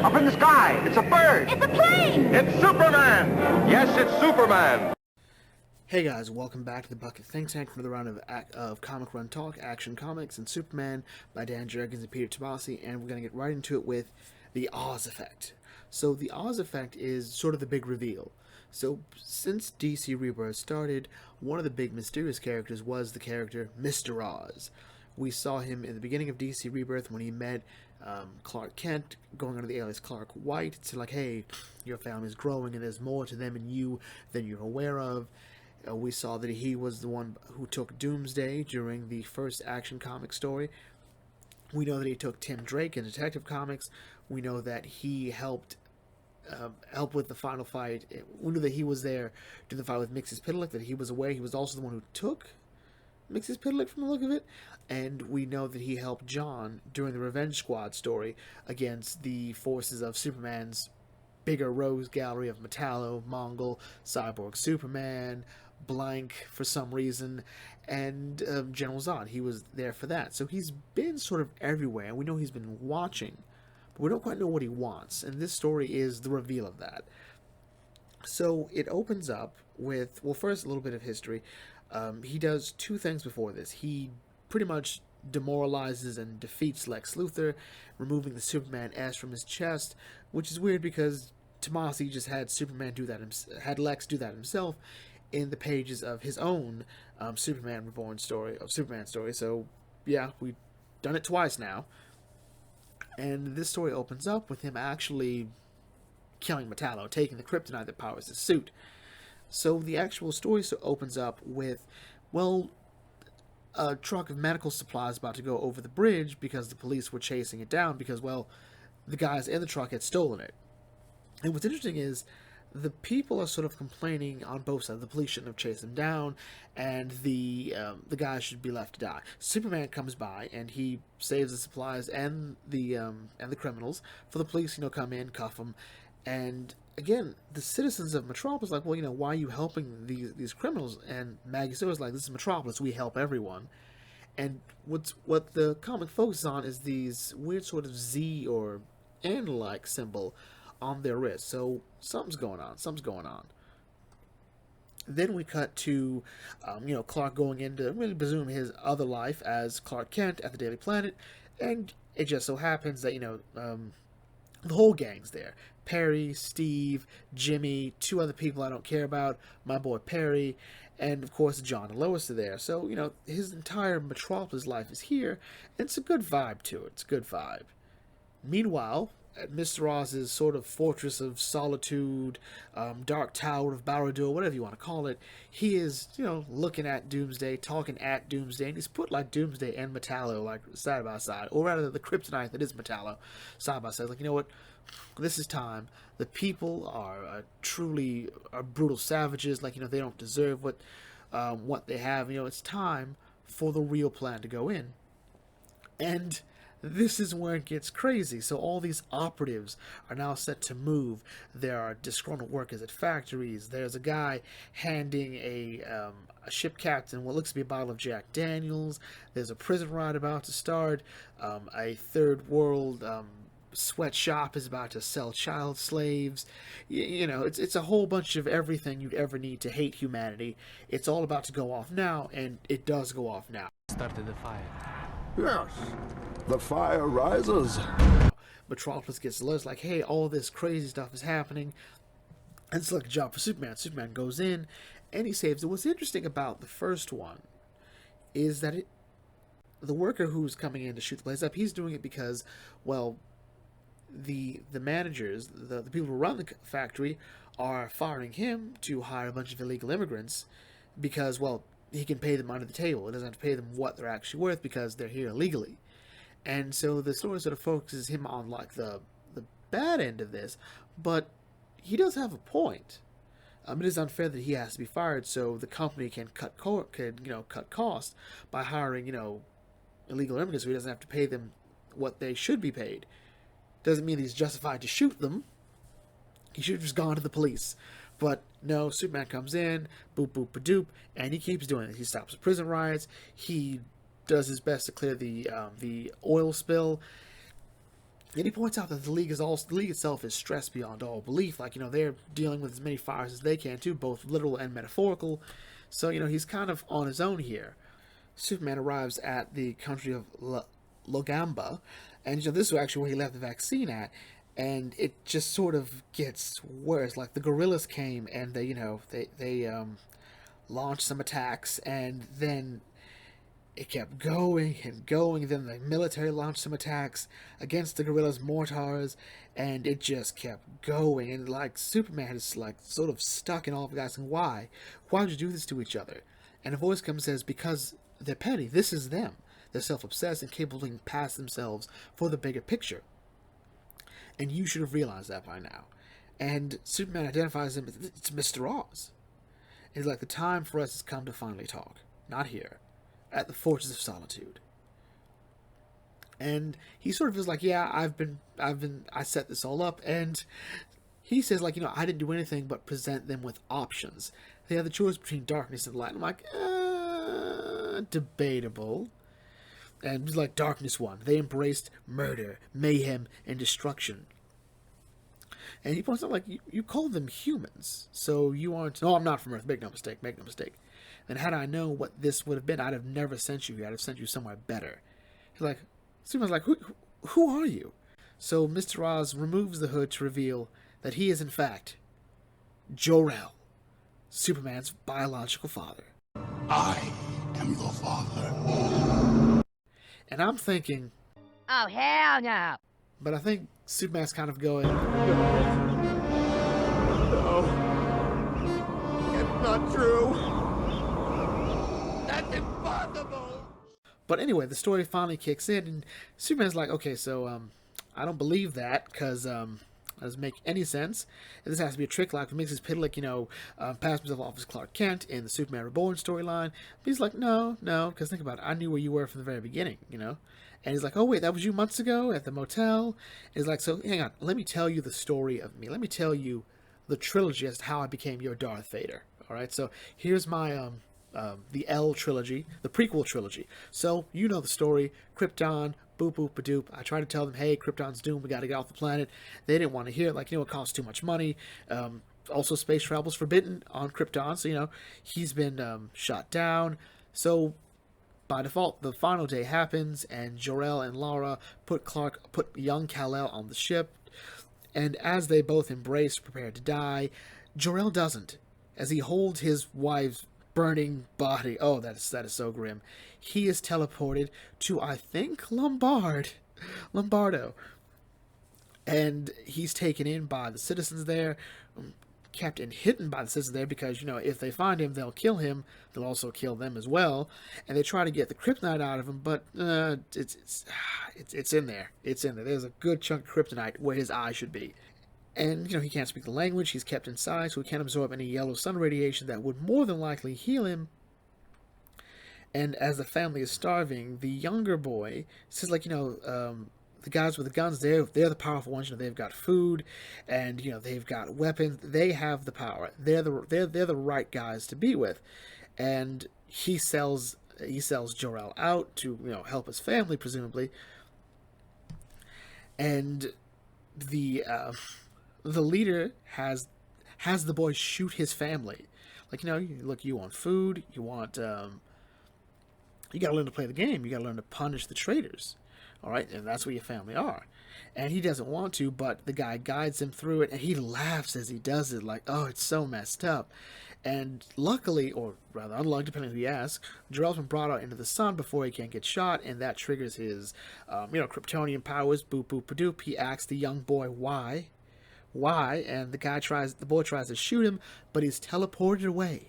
Up in the sky. It's a bird. It's a plane! It's Superman. Yes, it's Superman. Hey guys, welcome back to the Bucket Think Tank for another round of Comic Run Talk, Action Comics, and Superman by Dan Jurgens and Peter Tomasi, and we're going to get right into it with the Oz Effect. So the Oz Effect is sort of the big reveal. So since DC Rebirth started, one of the big mysterious characters was the character Mr. Oz. We saw him in the beginning of DC Rebirth when he met Clark Kent, going under the alias Clark White. It's like, hey, your family's growing and there's more to them and you than you're aware of. We saw that he was the one who took Doomsday during the first Action Comic story. We know that he took Tim Drake in Detective Comics. We know that he helped with the final fight. We knew that he was there during the fight with Mxyzptlk, that he was aware. He was also the one who took Mxyzptlk from the look of it. And we know that he helped John during the Revenge Squad story against the forces of Superman's bigger rogues gallery of Metallo, Mongol, Cyborg Superman, Blank for some reason, and General Zod. He was there for that. So he's been sort of everywhere, and we know he's been watching, but we don't quite know what he wants, and this story is the reveal of that. So it opens up with, well, first a little bit of history. He does two things before this. He pretty much demoralizes and defeats Lex Luthor, removing the Superman S from his chest, which is weird because Tomasi just had Lex do that himself in the pages of his own Superman story. So yeah, we've done it twice now, and this story opens up with him actually killing Metallo, taking the kryptonite that powers his suit. So the actual story opens up with, well, a truck of medical supplies about to go over the bridge because the police were chasing it down because, well, the guys in the truck had stolen it. And what's interesting is the people are sort of complaining on both sides. The police shouldn't have chased them down, and the guys should be left to die. Superman comes by and he saves the supplies and the criminals. For the police, come in, cuff them, and again, the citizens of Metropolis are like, well, why are you helping these criminals? And Maggie Silver's like, this is Metropolis, we help everyone. And what the comic focuses on is these weird sort of Z or N-like symbol on their wrist. So something's going on. Then we cut to, Clark going into really presume his other life as Clark Kent at the Daily Planet, and it just so happens that the whole gang's there. Perry, Steve, Jimmy, two other people I don't care about, my boy Perry, and of course John and Lois are there. So his entire Metropolis life is here, and it's a good vibe to it. It's a good vibe. Meanwhile, at Mr. Oz's sort of fortress of solitude, dark tower of Barad-dûr, whatever you want to call it, he is, looking at Doomsday, talking at Doomsday, and he's put like Doomsday and Metallo side by side, or rather the kryptonite that is Metallo side by side. Like, you know what? This is time. The people are truly brutal savages. Like, they don't deserve what they have. It's time for the real plan to go in. And this is where it gets crazy. So all these operatives are now set to move. There are disgruntled workers at factories. There's a guy handing a ship captain what looks to be a bottle of Jack Daniels. There's a prison riot about to start. A third world sweatshop is about to sell child slaves. It's a whole bunch of everything you'd ever need to hate humanity. It's all about to go off now, and it does go off now. Started the fire. Yes, the fire rises. Metropolis gets alerts like, hey, all this crazy stuff is happening, and it's like a job for Superman. Superman goes in, and he saves it. What's interesting about the first one is that the worker who's coming in to shoot the place up, he's doing it because, well, the managers, the people who run the factory, are firing him to hire a bunch of illegal immigrants because, well, he can pay them under the table. He doesn't have to pay them what they're actually worth because they're here illegally. And so the story sort of focuses him on like the bad end of this, but he does have a point. It is unfair that he has to be fired so the company can cut costs by hiring illegal immigrants so he doesn't have to pay them what they should be paid. Doesn't mean he's justified to shoot them. He should have just gone to the police. But no, Superman comes in, boop, boop, ba-doop, and he keeps doing it. He stops the prison riots. He does his best to clear the oil spill. And he points out that the League itself is stressed beyond all belief. Like, they're dealing with as many fires as they can too, both literal and metaphorical. So, he's kind of on his own here. Superman arrives at the country of Logamba, and this is actually where he left the vaccine at, and it just sort of gets worse. Like, the guerrillas came and they launched some attacks, and then it kept going and going. Then the military launched some attacks against the guerrillas' mortars, and it just kept going. And like Superman is like sort of stuck in all of the guys saying, why? Why would you do this to each other? And a voice comes and says, because they're petty. This is them. They're self-obsessed and capable of looking past themselves for the bigger picture. And you should have realized that by now. And Superman identifies him as, it's Mr. Oz. And he's like, the time for us has come to finally talk. Not here. At the Fortress of Solitude. And he sort of is like, yeah, I set this all up. And he says, like, I didn't do anything but present them with options. They had the choice between darkness and light. I'm like, debatable. And he's like, darkness won. They embraced murder, mayhem, and destruction. And he points out, like, you call them humans, so you aren't... No, I'm not from Earth. Make no mistake. Make no mistake. And had I known what this would have been, I'd have never sent you here. I'd have sent you somewhere better. He's like... Superman's like, who are you? So Mr. Oz removes the hood to reveal that he is, in fact, Jor-El, Superman's biological father. I am your father. And I'm thinking... Oh, hell no! But I think Superman's kind of going... No. It's not true. That's impossible. But anyway, the story finally kicks in, and Superman's like, okay, so, I don't believe that, because, that doesn't make any sense. And this has to be a trick, like, it makes his Pitlick, pass himself off as Clark Kent in the Superman Reborn storyline. But he's like, no, because think about it, I knew where you were from the very beginning, And he's like, oh, wait, that was you months ago at the motel? And he's like, so, hang on, let me tell you the story of me. Let me tell you the trilogy as to how I became your Darth Vader. All right, so here's my, the L trilogy, the prequel trilogy. So, you know the story. Krypton, boop, boop, ba-doop. I tried to tell them, hey, Krypton's doomed. We got to get off the planet. They didn't want to hear it. Like, it costs too much money. Also, space travel's forbidden on Krypton. So, he's been shot down. So, by default, the final day happens, and Jor-El and Lara put young Kal-El on the ship. And as they both embrace, prepare to die, Jor-El doesn't. As he holds his wife's burning body. Oh, that is so grim. He is teleported to, I think, Lombardo. And he's taken in by the citizens there, kept and hidden by the citizens there because, if they find him, they'll kill him. They'll also kill them as well. And they try to get the kryptonite out of him, but it's in there. It's in there. There's a good chunk of kryptonite where his eye should be. And, he can't speak the language. He's kept inside, so he can't absorb any yellow sun radiation that would more than likely heal him. And as the family is starving, the younger boy says, like, the guys with the guns, they're the powerful ones. They've got food, and, they've got weapons. They have the power. They're the right guys to be with. And he sells Jor-El out to, help his family, presumably. And the leader has the boy shoot his family. Like, look, you want food, you want, you gotta learn to play the game, you gotta learn to punish the traitors, alright, and that's what your family are. And he doesn't want to, but the guy guides him through it, and he laughs as he does it, like, oh, it's so messed up. And luckily, or rather unluckily, depending on who you ask, Jor-El's been brought out into the sun before he can get shot, and that triggers his, Kryptonian powers, boop, boop, ba-doop. He asks the young boy why, and the boy tries to shoot him, but he's teleported away.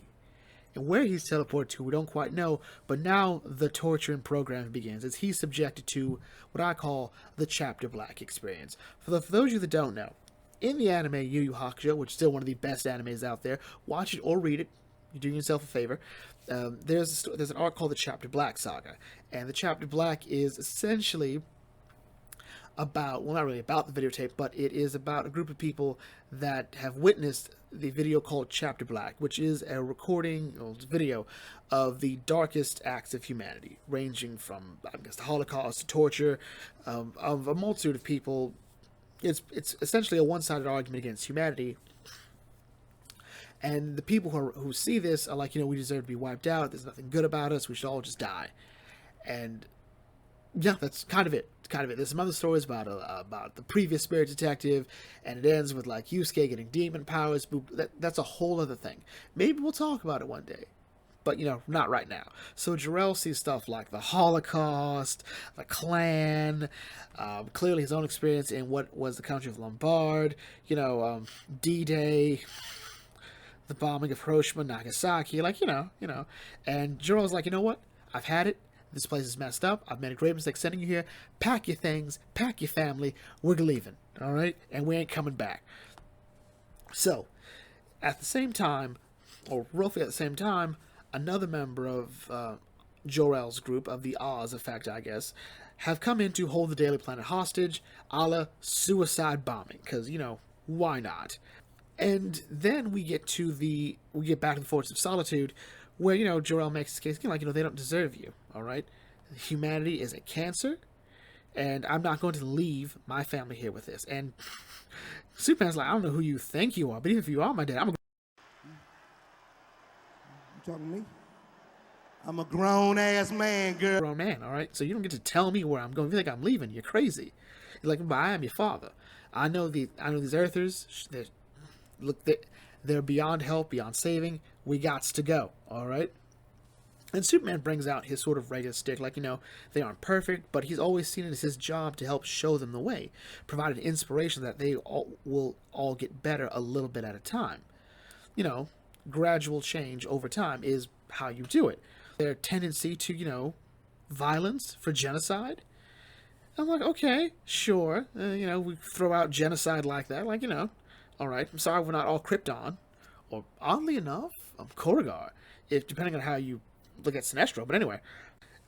And where he's teleported to, we don't quite know, but now the torturing program begins, as he's subjected to what I call the Chapter Black experience. For those of you that don't know, in the anime Yu Yu Hakusho, which is still one of the best animes out there, watch it or read it, you're doing yourself a favor. There's an arc called the Chapter Black Saga, and the Chapter Black is essentially about, well, not really about the videotape, but it is about a group of people that have witnessed the video called Chapter Black, which is a recording or video of the darkest acts of humanity, ranging from, I guess, the Holocaust to torture of a multitude of people. It's essentially a one-sided argument against humanity. And the people who see this are like, we deserve to be wiped out. There's nothing good about us. We should all just die. And yeah, that's kind of it. There's some other stories about the previous spirit detective, and it ends with like Yusuke getting demon powers. That's a whole other thing. Maybe we'll talk about it one day, but not right now. So Jarrell sees stuff like the Holocaust, the Klan, clearly his own experience in what was the country of Lombard, D-Day, the bombing of Hiroshima, Nagasaki, and Jarrell's like, you know what? I've had it. This place is messed up. I've made a great mistake sending you here. Pack your things. Pack your family. We're leaving. All right? And we ain't coming back. So, at the same time, or roughly at the same time, another member of Jor-El's group, of the Oz effect, I guess, have come in to hold the Daily Planet hostage, a la suicide bombing. Because, why not? And then we get back to the Fortress of Solitude, where, Jor-El makes his case, they don't deserve you, all right? Humanity is a cancer, and I'm not going to leave my family here with this. And Superman's like, I don't know who you think you are, but even if you are my dad, I'm a... You talking to me? I'm a grown-ass man, girl. Grown man, all right? So you don't get to tell me where I'm going. If you think I'm leaving, you're crazy. You're like, but I am your father. I know these Earthers, they're beyond help, beyond saving. We gots to go, all right? And Superman brings out his sort of regular stick, they aren't perfect, but he's always seen it as his job to help show them the way, provide an inspiration that they will all get better a little bit at a time. Gradual change over time is how you do it. Their tendency to, violence for genocide. I'm like, okay, sure, we throw out genocide like that, all right, I'm sorry we're not all Krypton, or oddly enough, Korrigar, depending on how you look at Sinestro. But anyway,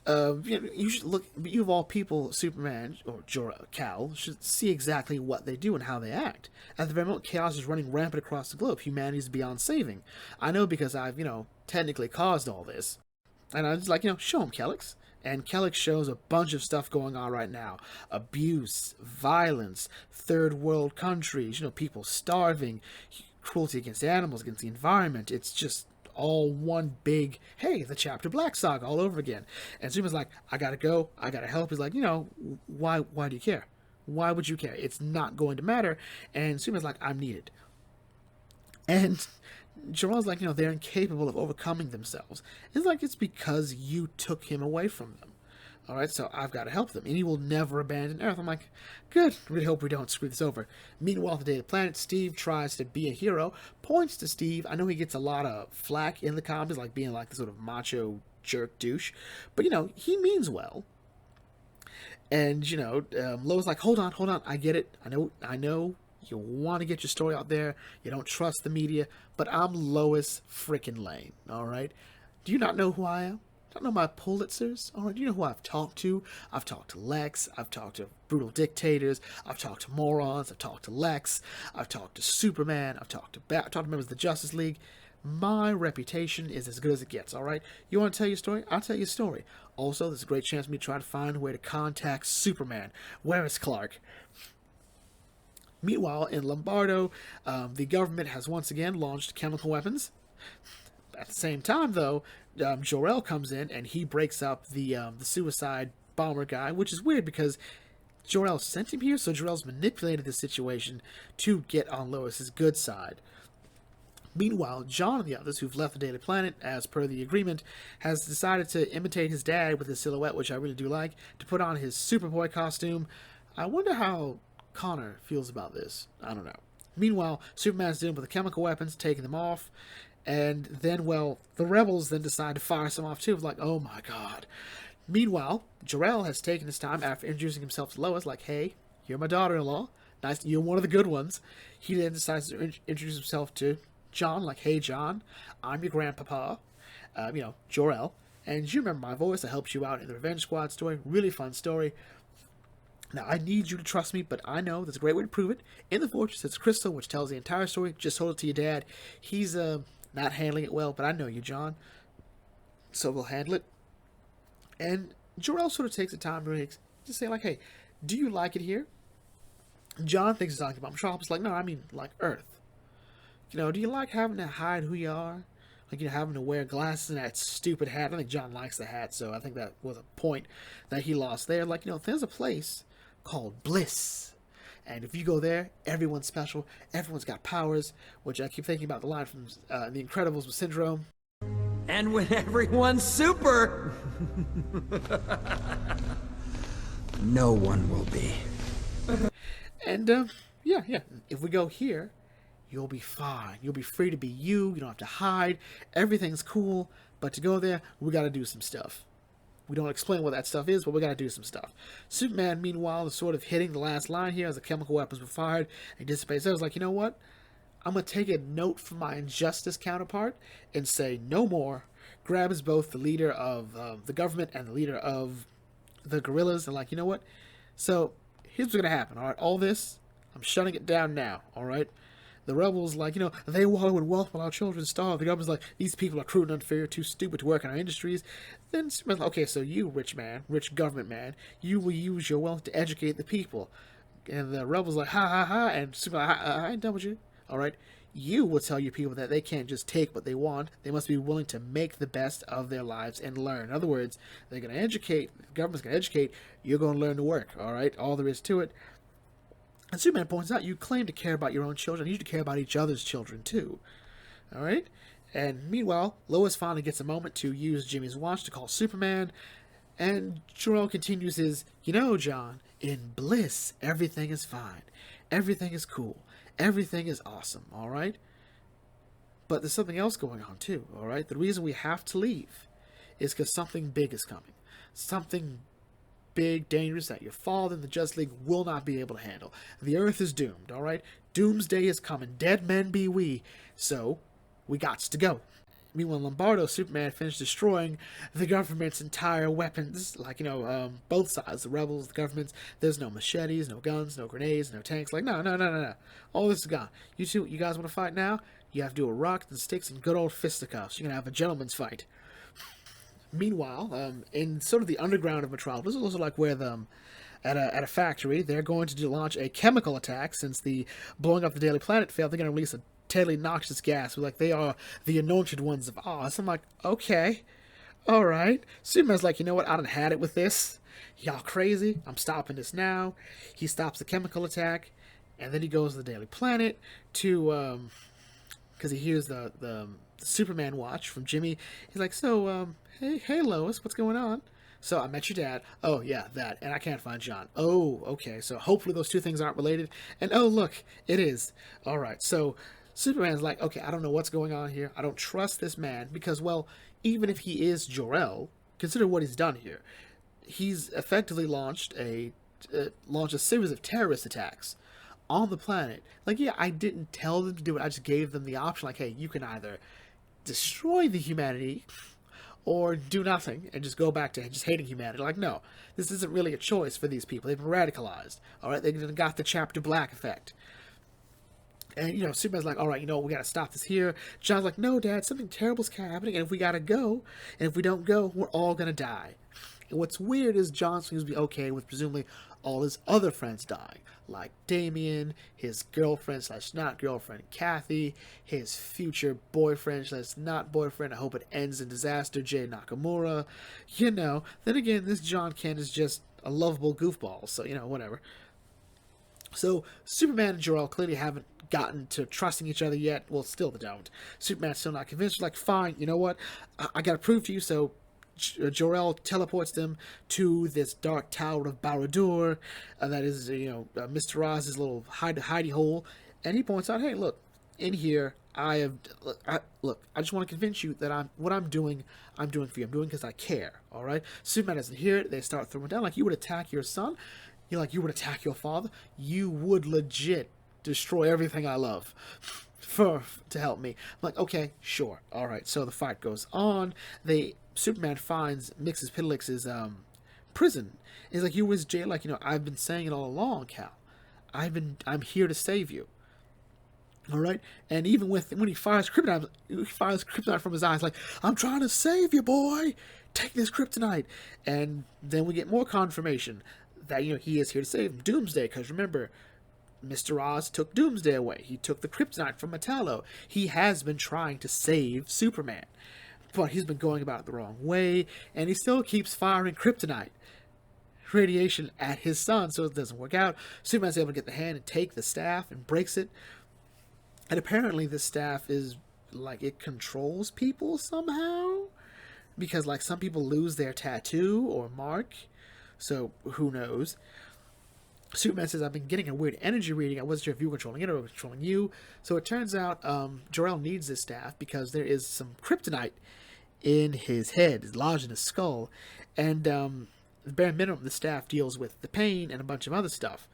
you should look. You of all people, Superman or Jor-Cal should see exactly what they do and how they act. At the very moment, chaos is running rampant across the globe. Humanity is beyond saving. I know because I've technically caused all this, and I was like, show him, Kellex. And Kellex shows a bunch of stuff going on right now. Abuse, violence, third world countries, people starving, cruelty against animals, against the environment. It's just all one big, hey, the Chapter Black saga all over again. And Superman's like, I gotta go, I gotta help. He's like, why do you care? Why would you care? It's not going to matter. And Superman's like, I'm needed. And Jor-El's like, they're incapable of overcoming themselves. It's like, it's because you took him away from them. All right, so I've got to help them. And he will never abandon Earth. I'm like, good. Really hope we don't screw this over. Meanwhile, on the Daily Planet, Steve tries to be a hero, points to Steve. I know he gets a lot of flack in the comics, like being like the sort of macho jerk douche. But, he means well. And, Lois like, hold on. I get it. I know. You want to get your story out there. You don't trust the media. But I'm Lois frickin' Lane, all right? Do you not know who I am? Don't know my Pulitzers? All right, do you know who I've talked to? I've talked to Lex. I've talked to brutal dictators. I've talked to morons. I've talked to Lex. I've talked to Superman. I've talked to members of the Justice League. My reputation is as good as it gets, all right? You want to tell your story? I'll tell your story. Also, there's a great chance for me to try to find a way to contact Superman. Where is Clark? Meanwhile, in Lombardo, the government has once again launched chemical weapons. At the same time, though, Jor-El comes in and he breaks up the suicide bomber guy, which is weird because Jor-El sent him here, so Jor-El's manipulated the situation to get on Lois's good side. Meanwhile, John and the others who've left the Daily Planet, as per the agreement, has decided to imitate his dad with his silhouette, which I really do like, to put on his Superboy costume. I wonder how Connor feels about this. I don't know. Meanwhile, Superman's dealing with the chemical weapons, taking them off, and then, well, the rebels then decide to fire some off too. It's like, oh my god. Meanwhile, Jor-El has taken his time after introducing himself to Lois, like, hey, you're my daughter-in-law. Nice, you're one of the good ones. He then decides to introduce himself to John, like, hey, John, I'm your grandpapa, Jor-El, and you remember my voice. I helped you out in the Revenge Squad story. Really fun story. Now, I need you to trust me, but I know there's a great way to prove it. In the fortress, it's crystal, which tells the entire story. Just hold it to your dad. He's not handling it well, but I know you, John. So we'll handle it. And Jor-El sort of takes the time to just say, like, hey, do you like it here? John thinks he's talking about Metropolis. Like, no, I mean, like, Earth. You know, do you like having to hide who you are? Like, you know, having to wear glasses and that stupid hat. I think John likes the hat, so I think that was a point that he lost there. Like, you know, there's a place called Bliss. And if you go there, everyone's special. Everyone's got powers, which I keep thinking about the line from The Incredibles with Syndrome. And when everyone's super, no one will be. And, yeah. If we go here, you'll be fine. You'll be free to be you. You don't have to hide. Everything's cool. But to go there, we got to do some stuff. We don't explain what that stuff is, but we got to do some stuff. Superman, meanwhile, is sort of hitting the last line here as the chemical weapons were fired. And he dissipates. I was like, you know what? I'm going to take a note from my Injustice counterpart and say no more. Grabs both the leader of the government and the leader of the guerrillas. And like, you know what? So here's what's going to happen. All right, all this, I'm shutting it down now. All right. The rebels, like, you know, they wallow in wealth while our children starve. The government's like, these people are cruel and unfair, too stupid to work in our industries. Then Superman's like, okay, so you, rich man, rich government man, you will use your wealth to educate the people. And the rebels like, ha, ha, ha. And Superman's like, I ain't done with you. All right. You will tell your people that they can't just take what they want. They must be willing to make the best of their lives and learn. In other words, they're going to educate, the government's going to educate, you're going to learn to work. All right. All there is to it. And Superman points out, you claim to care about your own children. You need to care about each other's children, too. All right? And meanwhile, Lois finally gets a moment to use Jimmy's watch to call Superman. And Jor-El continues his, you know, John, in bliss, everything is fine. Everything is cool. Everything is awesome, all right? But there's something else going on, too, all right? The reason we have to leave is because something big is coming. Something big, dangerous that your father and the Justice League will not be able to handle. The Earth is doomed, all right? Doomsday is coming. Dead men be we. So, we gots to go. Meanwhile, Lombardo, Superman finished destroying the government's entire weapons. Like, you know, both sides, the rebels, the governments. There's no machetes, no guns, no grenades, no tanks. Like, no. All this is gone. You guys want to fight now? You have to do a rock and sticks and good old fisticuffs. You're going to have a gentleman's fight. Meanwhile, in sort of the underground of Metropolis, it's also like where at a factory, they're going to launch a chemical attack since the blowing up the Daily Planet failed. They're going to release a deadly noxious gas. Like, they are the anointed ones of Oz. I'm like, okay, all right. Superman's like, you know what? I done had it with this. Y'all crazy? I'm stopping this now. He stops the chemical attack, and then he goes to the Daily Planet to because he hears the Superman watch from Jimmy. He's like, so hey Lois, what's going on? So, I met your dad. Oh, yeah, that. And I can't find John. Oh, okay. So, hopefully those two things aren't related. And, oh, look, it is. All right. So, Superman's like, okay, I don't know what's going on here. I don't trust this man because, well, even if he is Jor-El, consider what he's done here. He's effectively launched a series of terrorist attacks on the planet. Like, yeah, I didn't tell them to do it. I just gave them the option, like, hey, you can either destroy the humanity or do nothing and just go back to just hating humanity. Like, no, this isn't really a choice for these people. They've been radicalized. All right, they've got the Chapter Black effect. And, you know, Superman's like, all right, you know, we got to stop this here. John's like, no, Dad, something terrible's happening, and if we got to go, and if we don't go, we're all going to die. And what's weird is John seems to be okay with presumably all his other friends dying, like Damian, his girlfriend/not girlfriend, Kathy, his future boyfriend/not boyfriend. I hope it ends in disaster, Jay Nakamura. You know, then again, this John Kent is just a lovable goofball, so, you know, whatever. So, Superman and Jor-El clearly haven't gotten to trusting each other yet. Well, still they don't. Superman's still not convinced. Like, fine, you know what? I got to prove to you, so Jor-El teleports them to this dark tower of Barad-dûr, that is, you know, Mr. Oz's little hidey hole, and he points out, hey, look, in here, I just want to convince you that what I'm doing for you. I'm doing because I care, all right? Superman doesn't hear it. They start throwing down, like, you would attack your son? You would attack your father? You would legit destroy everything I love to help me. I'm like, okay, sure, all right. So the fight goes on. Superman mixes Piddlix's prison. It's like, you was jail, like, I've been saying it all along, Cal. I'm here to save you. All right, and even when he fires kryptonite from his eyes, like, I'm trying to save you, boy. Take this kryptonite, and then we get more confirmation that he is here to save him. Doomsday, because remember, Mr. Oz took Doomsday away. He took the kryptonite from Metallo. He has been trying to save Superman, but he's been going about it the wrong way, and he still keeps firing kryptonite radiation at his son, so it doesn't work out. Superman's able to get the hand and take the staff and breaks it. And apparently this staff is, like, it controls people somehow. Because, like, some people lose their tattoo or mark. So, who knows? Superman says, I've been getting a weird energy reading. I wasn't sure if you were controlling it or controlling you. So it turns out Jor-El needs this staff because there is some kryptonite in his head. It's lodged in his skull. And the bare minimum, the staff deals with the pain and a bunch of other stuff.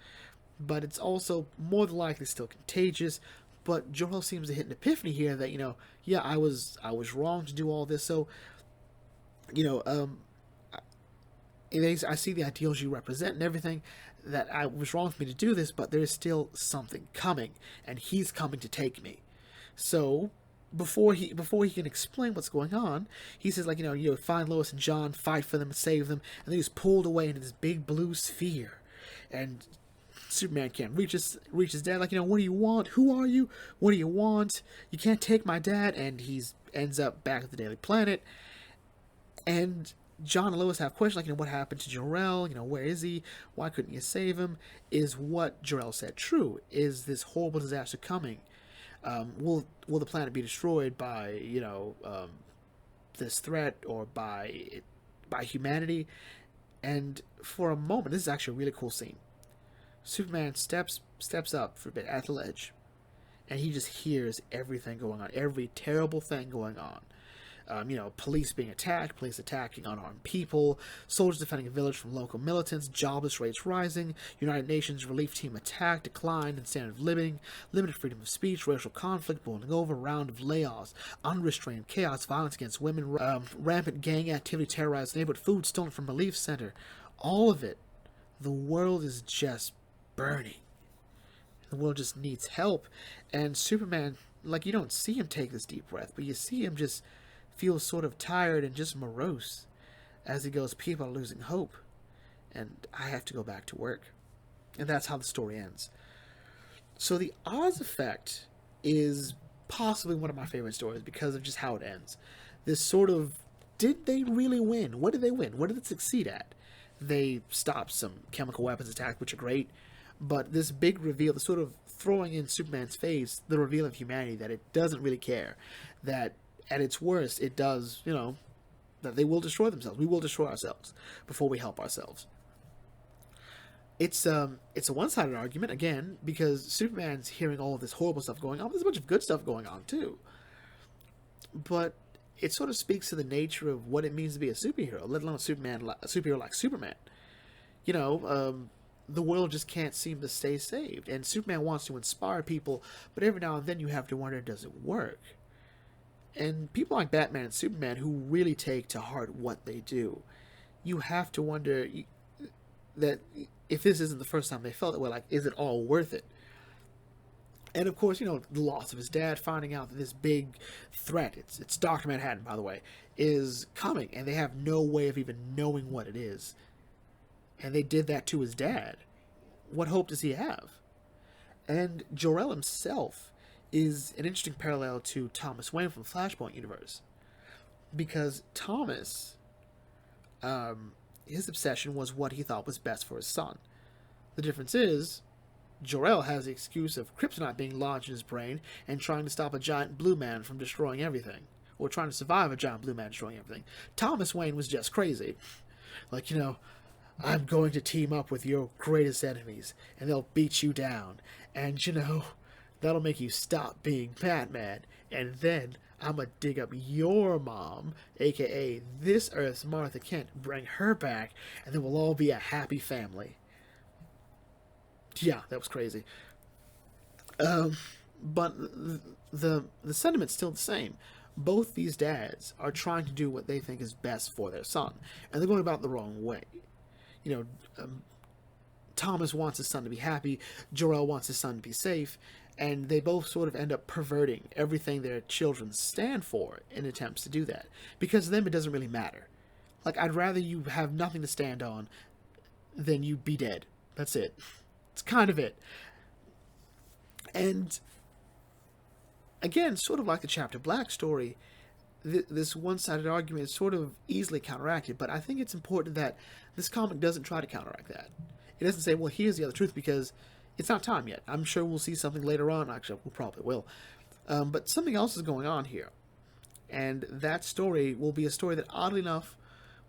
But it's also more than likely still contagious. But Jor-El seems to hit an epiphany here that, yeah, I was wrong to do all this. So, I see the ideals you represent and everything, that I was wrong for me to do this, but there is still something coming, and he's coming to take me. So, before he can explain what's going on, he says, like, find Lois and John, fight for them and save them, and then he's pulled away into this big blue sphere. And Superman can't reach his dad, like, what do you want? Who are you? What do you want? You can't take my dad. And he ends up back at the Daily Planet. And John and Lois have questions, like, what happened to Jor-El? Where is he? Why couldn't you save him? Is what Jor-El said true? Is this horrible disaster coming? Will the planet be destroyed by, this threat, or by humanity? And for a moment, this is actually a really cool scene. Superman steps up for a bit at the ledge, and he just hears everything going on, every terrible thing going on. Police being attacked, police attacking unarmed people, soldiers defending a village from local militants, jobless rates rising, United Nations relief team attack, decline in standard of living, limited freedom of speech, racial conflict boiling over, round of layoffs, unrestrained chaos, violence against women, rampant gang activity, terrorized neighborhood, food stolen from relief center. All of it. The world is just burning. The world just needs help. And Superman, like, you don't see him take this deep breath, but you see him just feel sort of tired and just morose as he goes, people are losing hope, and I have to go back to work. And that's how the story ends. So the Oz Effect is possibly one of my favorite stories because of just how it ends. This sort of, did they really win? What did they win? What did it succeed at? They stopped some chemical weapons attack, which are great. But this big reveal, the sort of throwing in Superman's face, the reveal of humanity, that it doesn't really care. That at its worst, it does, that they will destroy themselves. We will destroy ourselves before we help ourselves. It's a one-sided argument, again, because Superman's hearing all of this horrible stuff going on. There's a bunch of good stuff going on, too. But it sort of speaks to the nature of what it means to be a superhero, let alone a superhero like Superman. The world just can't seem to stay saved. And Superman wants to inspire people, but every now and then you have to wonder, does it work? And people like Batman and Superman who really take to heart what they do, you have to wonder that if this isn't the first time they felt it, well, like, is it all worth it? And of course, the loss of his dad, finding out that this big threat, it's Dr. Manhattan, by the way, is coming, and they have no way of even knowing what it is. And they did that to his dad. What hope does he have? And Jor-El himself is an interesting parallel to Thomas Wayne from the Flashpoint universe. Because Thomas, his obsession was what he thought was best for his son. The difference is, Jor-El has the excuse of kryptonite being lodged in his brain and trying to stop a giant blue man from destroying everything. Or trying to survive a giant blue man destroying everything. Thomas Wayne was just crazy. Like, I'm going to team up with your greatest enemies, and they'll beat you down. And, that'll make you stop being Batman. And then I'm going to dig up your mom, a.k.a. this Earth's Martha Kent, bring her back, and then we'll all be a happy family. Yeah, that was crazy. But the sentiment's still the same. Both these dads are trying to do what they think is best for their son, and they're going about it the wrong way. Thomas wants his son to be happy, Jor-El wants his son to be safe, and they both sort of end up perverting everything their children stand for in attempts to do that. Because to them, it doesn't really matter. Like, I'd rather you have nothing to stand on than you be dead. That's it. It's kind of it. And, again, sort of like the Chapter Black story, this one-sided argument is sort of easily counteracted, but I think it's important that this comic doesn't try to counteract that. It doesn't say, well, here's the other truth, because it's not time yet. I'm sure we'll see something later on. Actually, we probably will. But something else is going on here. And that story will be a story that, oddly enough,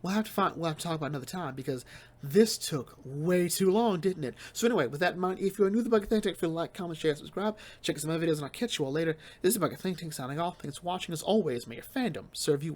we'll have to talk about another time, because this took way too long, didn't it? So anyway, with that in mind, if you're new to the Bucket Think Tank, feel like, comment, share, subscribe. Check out some other videos, and I'll catch you all later. This is Bucket Think Tank signing off. Thanks for watching. As always, may your fandom serve you